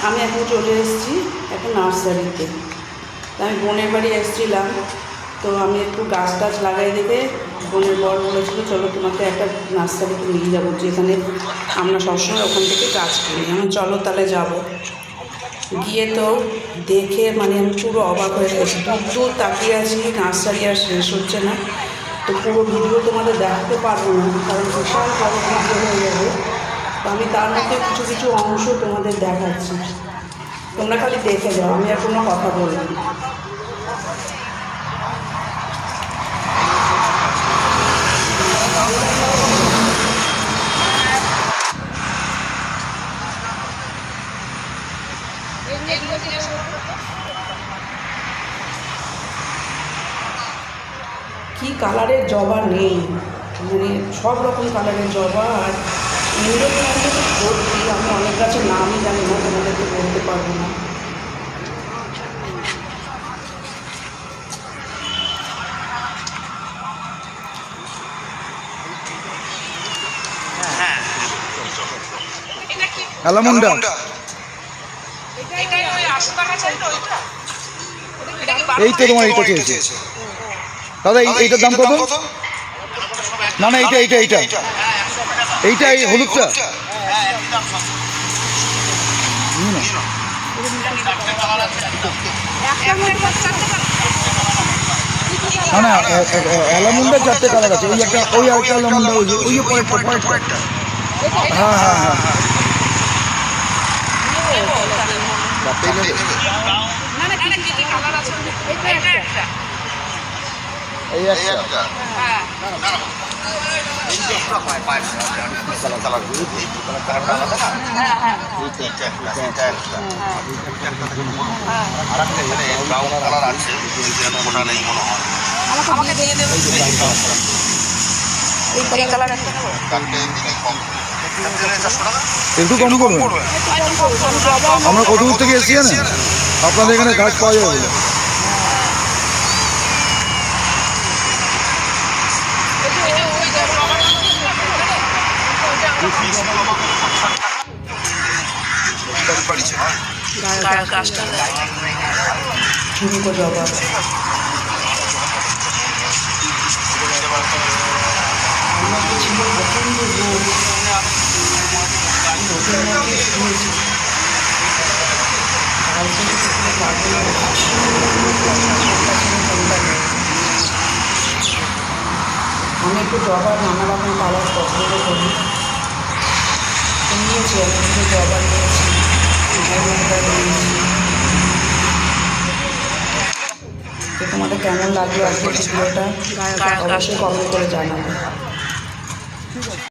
আমি এখন চলে এসেছি একটা নার্সারিতে। আমি বোনের বাড়ি এসেছিলাম, তো আমি একটু গাছ টাছ লাগাই দেখে বোনের বর বলেছিল চলো তোমাকে একটা নার্সারিতে নিয়ে যাবো, যেখানে আমরা সবসময় ওখান থেকে গাছ কিনি। আমি চলো তাহলে যাব। গিয়ে তো দেখে মানে আমি পুরো অবাক হয়ে গেছি, দূর তাকিয়ে আছি, নার্সারি আর শেষ হচ্ছে না। তো পুরো ভিডিও তোমাদের দেখাতে পারবো না, কারণ বিশাল বড় ভিডিও হয়ে যাবে। তো আমি তার মধ্যে কিছু কিছু অংশ তোমাদের দেখাচ্ছি, তোমরা খালি দেখে যাও, আমি আর কোনো কথা বলবো না। কি কালারের জবা নেই, মানে সব রকম কালারের জবা। আর ইন্ডোর প্ল্যান্টে তো ভর্তি, আমি অনেক গাছের নামই জানি না, তোমাদেরকে বলতে পারবো না। অ্যালামুন্ডা এই তো তোমার এইটা চেয়েছে দাদা। এইটার দাম কত? না না, এইটা এইটা এইটা এইটা এই হলুদটা না না, অ্যালামুন্ডার 4টে কালার আছে। ওই একটা, ওই আরেকটা অ্যালামুন্ডা, ওই ওই পরেরটা। হ্যাঁ হ্যাঁ হ্যাঁ, এই একটা একটু কম করবেন। আমরা কত দূর থেকে এসেছি জানেন? আপনাদের এখানে গাছ পাওয়া যাবে বলে। ঝুমকো জবা, আমাকে ছিল প্রচণ্ড রোগ, রোগের মধ্যে শুয়েছি। আমি একটু জবা নানা রকম কালার পছন্দ করি, নিয়েছি আমি একটু জবা নিয়েছি, তো তোমাদের কেমন লাগলো আজকে ভিডিওটা অবশ্যই কমেন্ট করে জানাবে।